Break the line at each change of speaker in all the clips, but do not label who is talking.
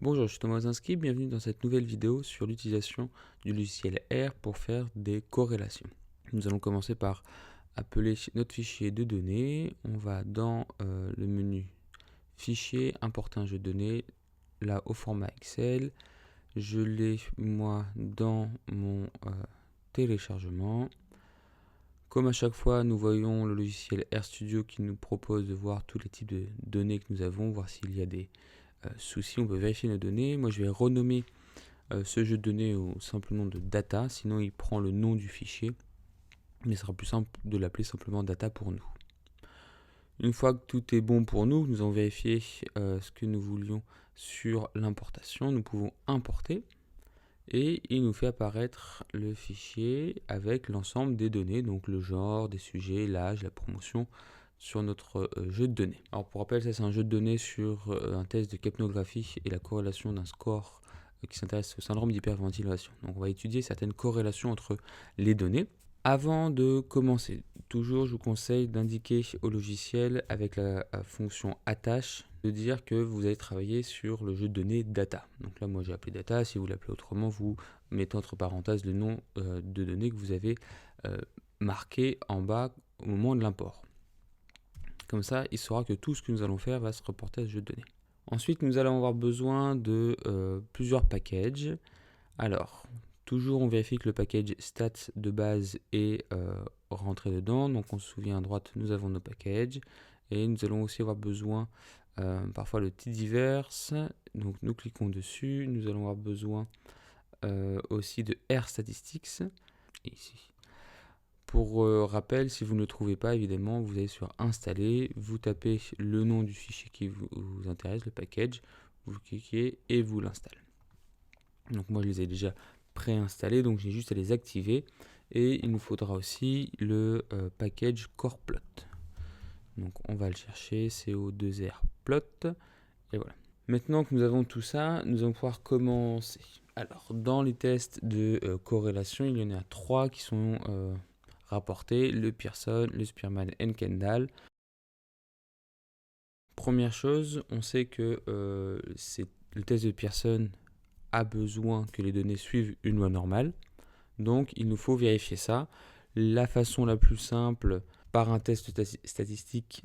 Bonjour, je suis Thomas Zinski, bienvenue dans cette nouvelle vidéo sur l'utilisation du logiciel R pour faire des corrélations. Nous allons commencer par appeler notre fichier de données. On va dans le menu Fichier, importer un jeu de données, là au format Excel. Je l'ai moi dans mon téléchargement. Comme à chaque fois, nous voyons le logiciel RStudio qui nous propose de voir tous les types de données que nous avons, voir s'il y a des soucis, on peut vérifier nos données. Moi, je vais renommer ce jeu de données au simple nom de data, sinon il prend le nom du fichier, mais ce sera plus simple de l'appeler simplement data pour nous. Une fois que tout est bon pour nous, nous allons vérifier ce que nous voulions sur l'importation. Nous pouvons importer et il nous fait apparaître le fichier avec l'ensemble des données, donc le genre, des sujets, l'âge, la promotion sur notre jeu de données. Alors pour rappel, ça c'est un jeu de données sur un test de capnographie et la corrélation d'un score qui s'intéresse au syndrome d'hyperventilation. Donc on va étudier certaines corrélations entre les données. Avant de commencer, toujours je vous conseille d'indiquer au logiciel avec la fonction attache de dire que vous allez travailler sur le jeu de données data. Donc là moi j'ai appelé data, si vous l'appelez autrement vous mettez entre parenthèses le nom de données que vous avez marqué en bas au moment de l'import. Comme ça il saura que tout ce que nous allons faire va se reporter à ce jeu de données. Ensuite nous allons avoir besoin de plusieurs packages. Alors toujours, on vérifie que le package stats de base est rentré dedans. Donc, on se souvient à droite, nous avons nos packages. Et nous allons aussi avoir besoin parfois de divers. Donc, nous cliquons dessus. Nous allons avoir besoin aussi de R statistics. Ici. Pour rappel, si vous ne le trouvez pas, évidemment, vous allez sur installer. Vous tapez le nom du fichier qui vous intéresse, le package. Vous cliquez et vous l'installez. Donc, moi, je les ai déjà préinstallés, donc j'ai juste à les activer et il nous faudra aussi le package coreplot. Donc on va le chercher, CO2R plot et voilà. Maintenant que nous avons tout ça, nous allons pouvoir commencer. Alors dans les tests de corrélation, il y en a 3 qui sont rapportés, le Pearson, le Spearman et Kendall. Première chose, on sait que le test de Pearson a besoin que les données suivent une loi normale. Donc il nous faut vérifier ça. La façon la plus simple par un test statistique,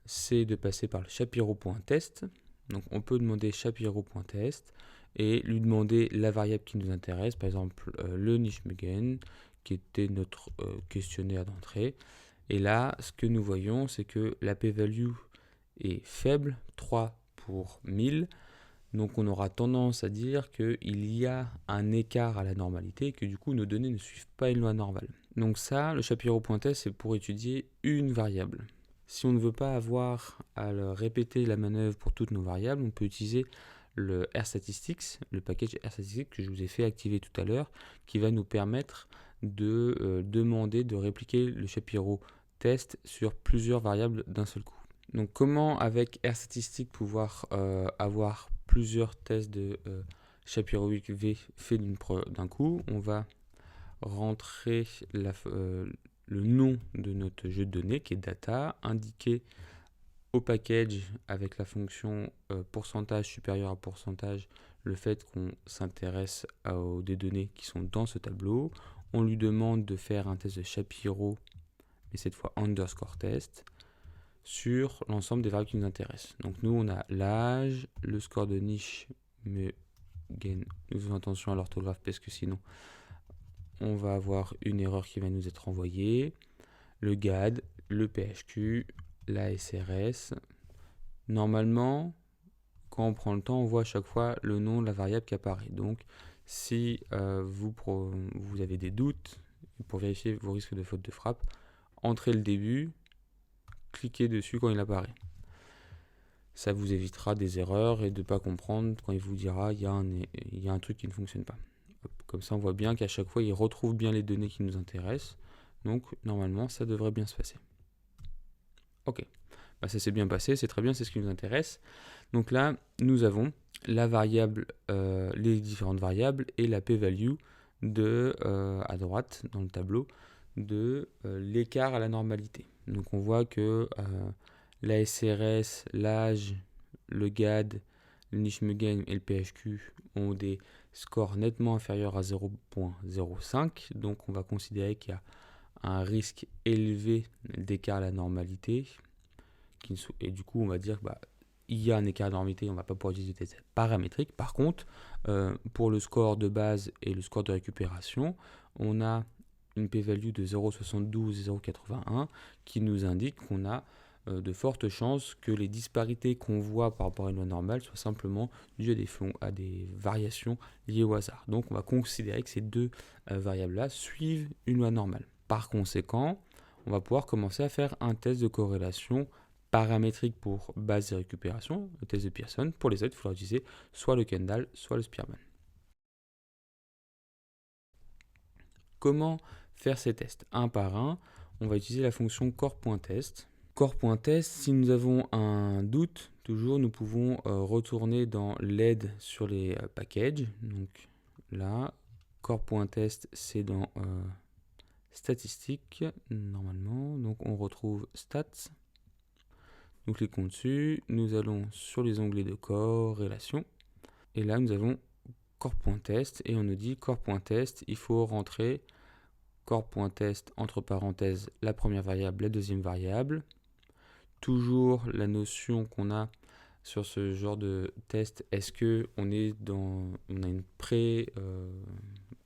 c'est de passer par le Shapiro.test. Donc on peut demander Shapiro.test et lui demander la variable qui nous intéresse, par exemple le Nijmegen, qui était notre questionnaire d'entrée. Et là, ce que nous voyons, c'est que la p-value est faible, 3 pour 1000. Donc on aura tendance à dire qu'il y a un écart à la normalité et que du coup nos données ne suivent pas une loi normale. Donc ça, le Shapiro.test, c'est pour étudier une variable. Si on ne veut pas avoir à répéter la manœuvre pour toutes nos variables, on peut utiliser le RStatistics, le package RStatistics que je vous ai fait activer tout à l'heure, qui va nous permettre de demander de répliquer le Shapiro test sur plusieurs variables d'un seul coup. Donc comment avec RStatistics pouvoir avoir plusieurs tests de Shapiro V fait d'un coup? On va rentrer le nom de notre jeu de données qui est data, indiquer au package avec la fonction pourcentage supérieur à pourcentage le fait qu'on s'intéresse aux des données qui sont dans ce tableau. On lui demande de faire un test de Shapiro, mais cette fois underscore test, sur l'ensemble des variables qui nous intéressent. Donc nous on a l'âge, le score de niche, mais again, nous faisons attention à l'orthographe parce que sinon on va avoir une erreur qui va nous être envoyée, le GAD, le PHQ, la SRS. Normalement, quand on prend le temps, on voit à chaque fois le nom de la variable qui apparaît. Donc si vous avez des doutes, pour vérifier vos risques de faute de frappe, entrez le début, cliquez dessus quand il apparaît. Ça vous évitera des erreurs et de ne pas comprendre quand il vous dira il y a un truc qui ne fonctionne pas. Comme ça on voit bien qu'à chaque fois il retrouve bien les données qui nous intéressent. Donc normalement ça devrait bien se passer. Ok, bah, ça s'est bien passé, c'est très bien, c'est ce qui nous intéresse. Donc là nous avons la variable, les différentes variables et la p-value de à droite dans le tableau de l'écart à la normalité. Donc on voit que la SRS, l'âge, le GAD, le Nijmegen et le PHQ ont des scores nettement inférieurs à 0.05, donc on va considérer qu'il y a un risque élevé d'écart à la normalité, et du coup on va dire que il y a un écart de normalité, on ne va pas pouvoir utiliser des tests paramétriques. Par contre, pour le score de base et le score de récupération, on a une p-value de 0,72 et 0,81 qui nous indique qu'on a de fortes chances que les disparités qu'on voit par rapport à une loi normale soient simplement dues à des variations liées au hasard. Donc on va considérer que ces deux variables-là suivent une loi normale. Par conséquent, on va pouvoir commencer à faire un test de corrélation paramétrique pour base et récupération, le test de Pearson. Pour les autres, il faudra utiliser soit le Kendall, soit le Spearman. Comment faire ces tests? Un par un, on va utiliser la fonction core.test. Core.test, si nous avons un doute, toujours nous pouvons retourner dans l'aide sur les packages. Donc là, core.test, c'est dans statistiques, normalement. Donc on retrouve stats. Nous cliquons dessus, nous allons sur les onglets de corrélation. Et là, nous avons core.test et on nous dit core.test, il faut rentrer core.test entre parenthèses la première variable, la deuxième variable. Toujours la notion qu'on a sur ce genre de test, est-ce qu'on on a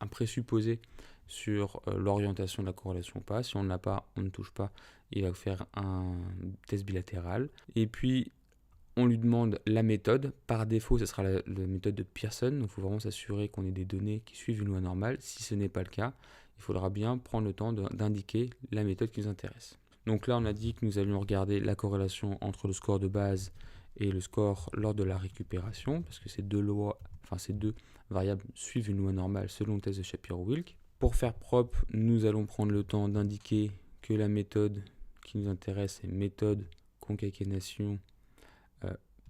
un présupposé sur l'orientation de la corrélation ou pas. Si on ne l'a pas, on ne touche pas. Il va faire un test bilatéral. Et puis, on lui demande la méthode. Par défaut, ce sera la méthode de Pearson. Donc, il faut vraiment s'assurer qu'on ait des données qui suivent une loi normale. Si ce n'est pas le cas, il faudra bien prendre le temps d'indiquer la méthode qui nous intéresse. Donc là, on a dit que nous allions regarder la corrélation entre le score de base et le score lors de la récupération, parce que ces deux variables suivent une loi normale selon le test de Shapiro-Wilk. Pour faire propre, nous allons prendre le temps d'indiquer que la méthode qui nous intéresse est méthode concaténation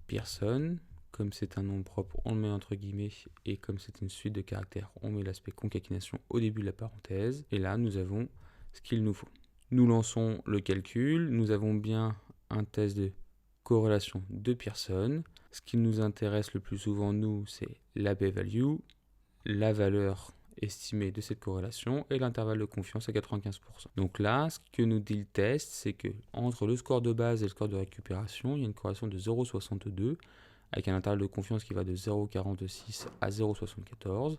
Pearson. Comme c'est un nom propre, on le met entre guillemets, et comme c'est une suite de caractères, on met l'aspect concaténation au début de la parenthèse. Et là, nous avons ce qu'il nous faut. Nous lançons le calcul, nous avons bien un test de corrélation de Pearson. Ce qui nous intéresse le plus souvent, nous, c'est la p-value, la valeur estimée de cette corrélation et l'intervalle de confiance à 95%. Donc là, ce que nous dit le test, c'est que entre le score de base et le score de récupération, il y a une corrélation de 0,62 avec un intervalle de confiance qui va de 0,46 à 0,74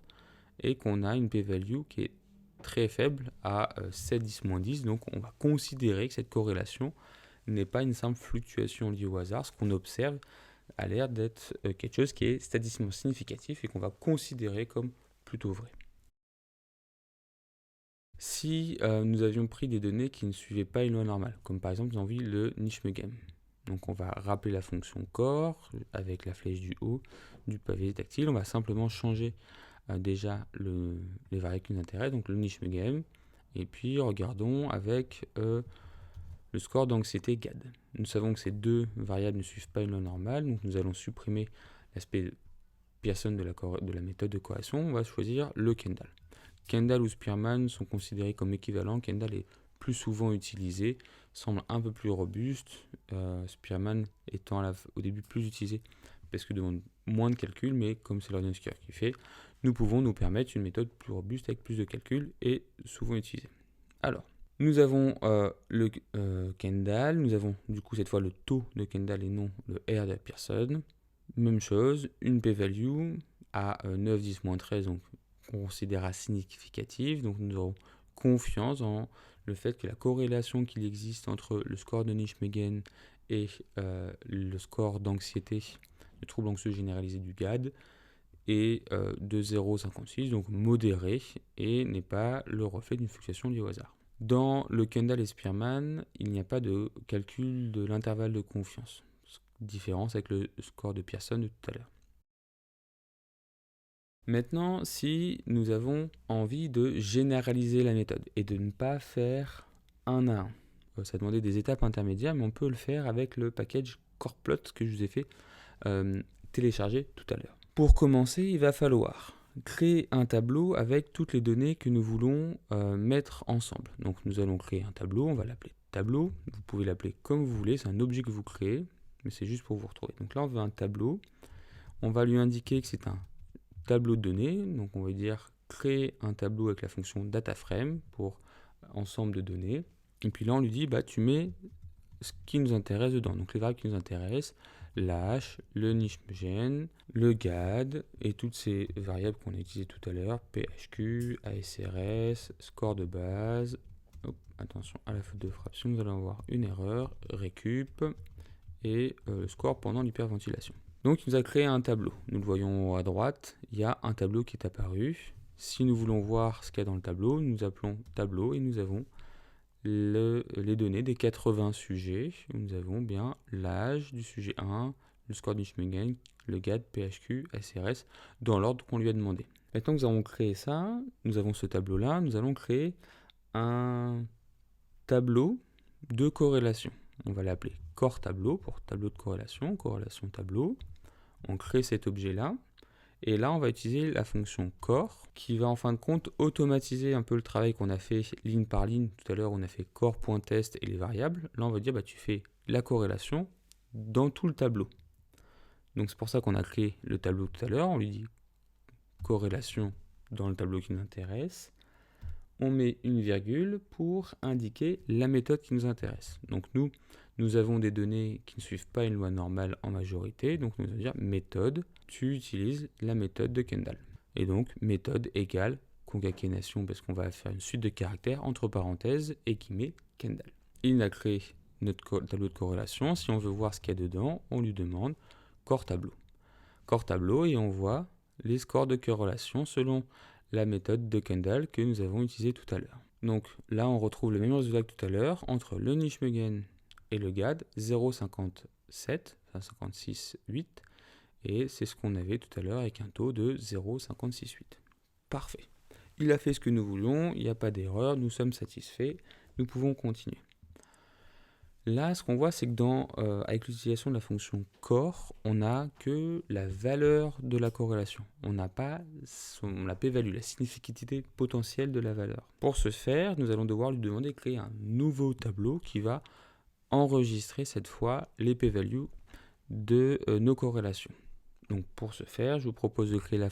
et qu'on a une p-value qui est très faible à 7,10-10. Donc on va considérer que cette corrélation n'est pas une simple fluctuation liée au hasard. Ce qu'on observe a l'air d'être quelque chose qui est statistiquement significatif et qu'on va considérer comme plutôt vrai. Si nous avions pris des données qui ne suivaient pas une loi normale, comme par exemple nous avons vu le Nijmegen, donc on va rappeler la fonction core avec la flèche du haut du pavé tactile, on va simplement changer déjà les variables qui nous intéressent, donc le Nijmegen, et puis regardons avec le score d'anxiété GAD. Nous savons que ces deux variables ne suivent pas une loi normale, donc nous allons supprimer l'aspect Pearson de la méthode de corrélation, on va choisir le Kendall. Kendall ou Spearman sont considérés comme équivalents. Kendall est plus souvent utilisé, semble un peu plus robuste, Spearman étant au début plus utilisé parce qu'il demande moins de calculs, mais comme c'est l'ordinateur qui fait, nous pouvons nous permettre une méthode plus robuste avec plus de calculs et souvent utilisée. Alors, nous avons le Kendall, nous avons du coup cette fois le taux de Kendall et non le R de Pearson. Même chose, une p-value à 9, 10, 13, donc qu'on considérera significative, donc nous aurons confiance en le fait que la corrélation qu'il existe entre le score de Nijmegen et le score d'anxiété, le trouble anxieux généralisé du GAD, est de 0,56, donc modéré, et n'est pas le reflet d'une fluctuation liée au hasard. Dans le Kendall et Spearman, il n'y a pas de calcul de l'intervalle de confiance, différence avec le score de Pearson de tout à l'heure. Maintenant, si nous avons envie de généraliser la méthode et de ne pas faire un à un, ça demandait des étapes intermédiaires, mais on peut le faire avec le package Coreplot que je vous ai fait télécharger tout à l'heure. Pour commencer, il va falloir créer un tableau avec toutes les données que nous voulons mettre ensemble. Donc nous allons créer un tableau, on va l'appeler tableau, vous pouvez l'appeler comme vous voulez, c'est un objet que vous créez, mais c'est juste pour vous retrouver. Donc là on veut un tableau, On va lui indiquer que c'est un tableau de données, donc on va dire créer un tableau avec la fonction DataFrame pour ensemble de données. Et puis là, on lui dit, bah, tu mets ce qui nous intéresse dedans. Donc les variables qui nous intéressent, l'H, le Nijmegen, le GAD et toutes ces variables qu'on a utilisées tout à l'heure, PHQ, ASRS, score de base. Attention à la faute de fraction, nous allons avoir une erreur, récup et le score pendant l'hyperventilation. Donc il nous a créé un tableau. Nous le voyons à droite, il y a un tableau qui est apparu. Si nous voulons voir ce qu'il y a dans le tableau, nous appelons tableau et nous avons les données des 80 sujets. Nous avons bien l'âge du sujet 1, le score du Nijmegen, le GAD, PHQ, ASRS, dans l'ordre qu'on lui a demandé. Maintenant que nous avons créé ça, nous avons ce tableau-là, nous allons créer un tableau de corrélation. On va l'appeler core tableau pour tableau de corrélation, corrélation tableau. On crée cet objet-là. Et là, on va utiliser la fonction core qui va en fin de compte automatiser un peu le travail qu'on a fait ligne par ligne. Tout à l'heure, on a fait core.test et les variables. Là, on va dire bah, tu fais la corrélation dans tout le tableau. Donc c'est pour ça qu'on a créé le tableau tout à l'heure. On lui dit corrélation dans le tableau qui nous intéresse. On met une virgule pour indiquer la méthode qui nous intéresse. Donc nous avons des données qui ne suivent pas une loi normale en majorité. Donc nous allons dire méthode, tu utilises la méthode de Kendall. Et donc méthode égale concaténation parce qu'on va faire une suite de caractères entre parenthèses et qui met Kendall. Il a créé notre tableau de corrélation. Si on veut voir ce qu'il y a dedans, on lui demande core tableau. Core tableau et on voit les scores de corrélation selon la méthode de Kendall que nous avons utilisée tout à l'heure. Donc là, on retrouve le même résultat que tout à l'heure entre le Nijmegen et le GAD, 0,57, enfin 56,8, et c'est ce qu'on avait tout à l'heure avec un taux de 0,568. Parfait. Il a fait ce que nous voulions, il n'y a pas d'erreur, nous sommes satisfaits, nous pouvons continuer. Là, ce qu'on voit, c'est que avec l'utilisation de la fonction core, on n'a que la valeur de la corrélation. On n'a pas la p-value, la significativité potentielle de la valeur. Pour ce faire, nous allons devoir lui demander de créer un nouveau tableau qui va enregistrer cette fois les p-values de nos corrélations. Donc pour ce faire, je vous propose de créer la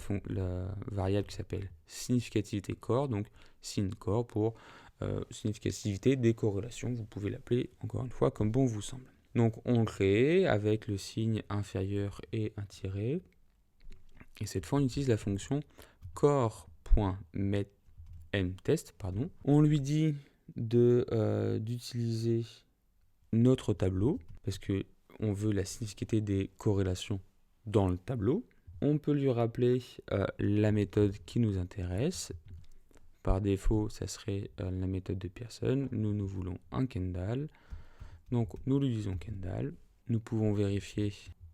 variable qui s'appelle significativité core, donc sin core pour significativité des corrélations. Vous pouvez l'appeler encore une fois comme bon vous semble. Donc on crée avec le signe inférieur et un tiret. Et cette fois on utilise la fonction core.mtest. On lui dit d'utiliser notre tableau parce que on veut la significativité des corrélations dans le tableau. On peut lui rappeler la méthode qui nous intéresse. Par défaut, ça serait la méthode de Pearson. Nous voulons un Kendall. Donc, nous lui disons Kendall. Nous pouvons vérifier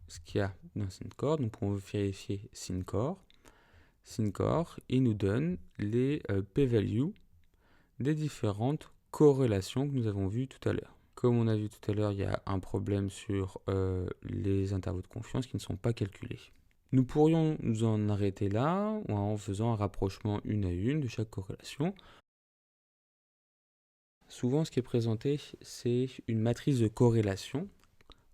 ce qu'il y a dans SynCore. Nous pouvons vérifier SynCore. SynCore, il nous donne les p-values des différentes corrélations que nous avons vues tout à l'heure. Comme on a vu tout à l'heure, il y a un problème sur les intervalles de confiance qui ne sont pas calculés. Nous pourrions nous en arrêter là en faisant un rapprochement une à une de chaque corrélation. Souvent, ce qui est présenté, c'est une matrice de corrélation.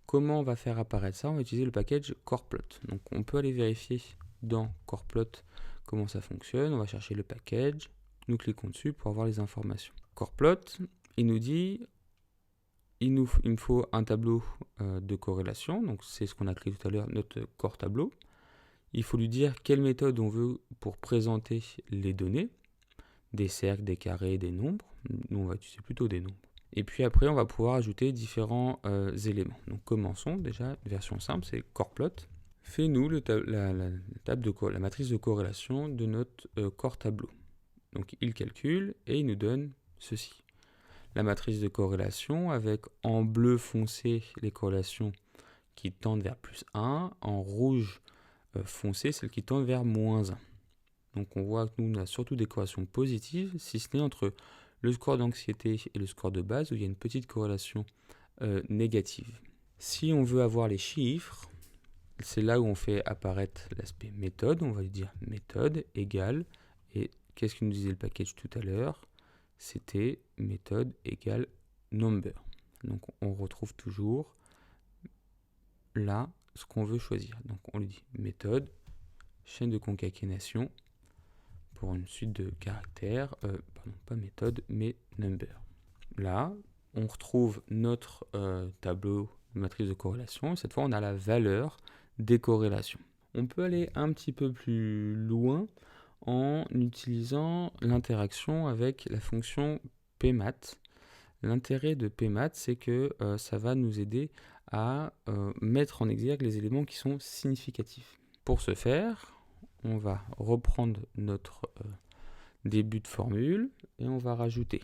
Comment on va faire apparaître ça? On va utiliser le package coreplot. Donc, on peut aller vérifier dans coreplot comment ça fonctionne. On va chercher le package. Nous cliquons dessus pour avoir les informations. Coreplot, il nous dit il me faut un tableau de corrélation. Donc, c'est ce qu'on a créé tout à l'heure, notre core tableau. Il faut lui dire quelle méthode on veut pour présenter les données, des cercles, des carrés, des nombres. Nous, on va utiliser plutôt des nombres. Et puis après, on va pouvoir ajouter différents éléments. Donc commençons déjà, version simple, c'est coreplot. Fais-nous la matrice de corrélation de notre core tableau. Donc il calcule et il nous donne ceci. La matrice de corrélation avec en bleu foncé les corrélations qui tendent vers plus 1, en rouge foncé, celle qui tend vers moins 1. Donc on voit que nous, on a surtout des corrélations positives, si ce n'est entre le score d'anxiété et le score de base, où il y a une petite corrélation négative. Si on veut avoir les chiffres, c'est là où on fait apparaître l'aspect méthode. On va lui dire méthode égale, et qu'est-ce que nous disait le package tout à l'heure? C'était méthode égale number. Donc on retrouve toujours là ce qu'on veut choisir. Donc on lui dit méthode, chaîne de concaténation pour une suite de caractères, pardon, pas méthode, mais number. Là, on retrouve notre tableau de matrice de corrélation, et cette fois on a la valeur des corrélations. On peut aller un petit peu plus loin en utilisant l'interaction avec la fonction pmat. L'intérêt de pmat, c'est que ça va nous aider à mettre en exergue les éléments qui sont significatifs. Pour ce faire, on va reprendre notre début de formule et on va rajouter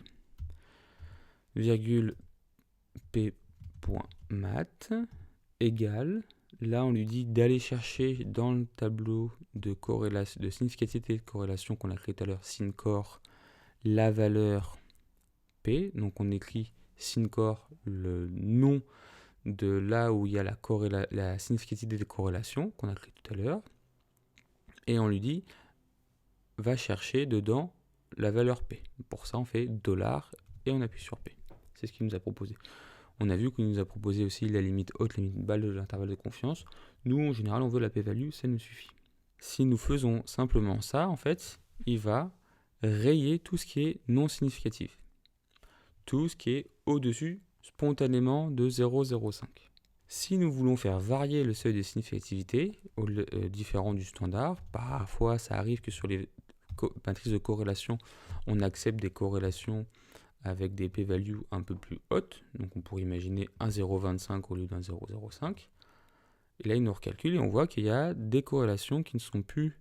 virgule p.mat égale, là on lui dit d'aller chercher dans le tableau de corrélation, de significativité de corrélation qu'on a créé tout à l'heure, sin-core, la valeur p, donc on écrit sin-core, le nom de là où il y a la significativité de corrélation qu'on a créé tout à l'heure, et on lui dit va chercher dedans la valeur p. Pour ça on fait $ et on appuie sur p. C'est ce qu'il nous a proposé. On a vu qu'il nous a proposé aussi la limite haute, la limite basse de l'intervalle de confiance. Nous, en général, on veut la p-value, ça nous suffit. Si nous faisons simplement ça, en fait, il va rayer tout ce qui est non significatif. Tout ce qui est au-dessus, spontanément, de 0,05. Si nous voulons faire varier le seuil de significativité, différent du standard, parfois ça arrive que sur les matrices de corrélation, on accepte des corrélations avec des p-values un peu plus hautes, donc on pourrait imaginer 1,025 au lieu d'un 0,05. Et là, il nous recalcule et on voit qu'il y a des corrélations qui ne sont plus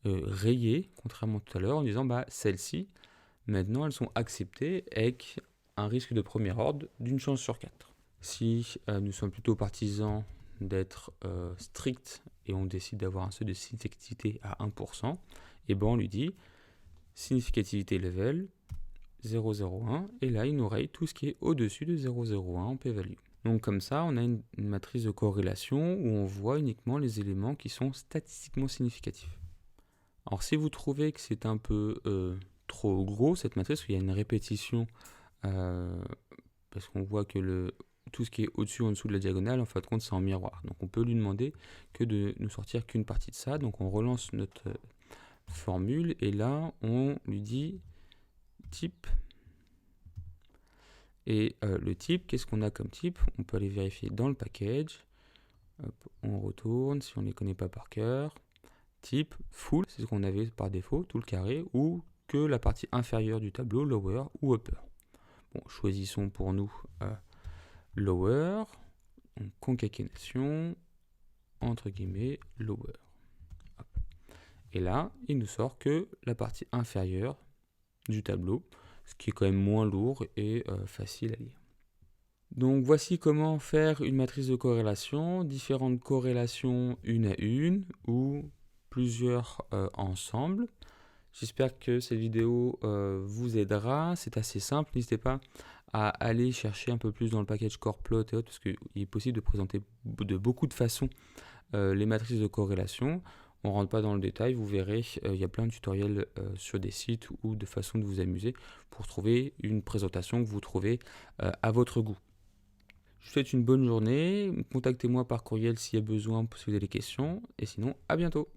rayées, contrairement à tout à l'heure, en disant celles-ci, maintenant, elles sont acceptées avec un risque de premier ordre d'une chance sur 4. Si nous sommes plutôt partisans d'être stricts et on décide d'avoir un seuil de significativité à 1%, et on lui dit significativité level 0,01, et là il nous raye tout ce qui est au-dessus de 0,01 en p-value. Donc comme ça, on a une matrice de corrélation où on voit uniquement les éléments qui sont statistiquement significatifs. Alors si vous trouvez que c'est un peu trop gros cette matrice, qu'il y a une répétition, parce qu'on voit que tout ce qui est au-dessus ou en dessous de la diagonale, en fin de compte, c'est en miroir. Donc on peut lui demander que de nous sortir qu'une partie de ça. Donc on relance notre formule et là on lui dit type. Et le type, qu'est-ce qu'on a comme type? On peut aller vérifier dans le package. Hop, on retourne si on ne les connaît pas par cœur. Type full, c'est ce qu'on avait par défaut, tout le carré, ou que la partie inférieure du tableau, lower ou upper. Bon, choisissons pour nous lower, donc concaténation, entre guillemets, lower. Hop. Et là, il nous sort que la partie inférieure du tableau, ce qui est quand même moins lourd et facile à lire. Donc voici comment faire une matrice de corrélation, différentes corrélations une à une ou plusieurs ensemble. J'espère que cette vidéo vous aidera, c'est assez simple, n'hésitez pas à aller chercher un peu plus dans le package CorePlot et autres, parce qu'il est possible de présenter de beaucoup de façons les matrices de corrélation. On ne rentre pas dans le détail, vous verrez, il y a plein de tutoriels sur des sites ou de façons de vous amuser pour trouver une présentation que vous trouvez à votre goût. Je vous souhaite une bonne journée, contactez-moi par courriel s'il y a besoin, si vous avez des questions, et sinon, à bientôt.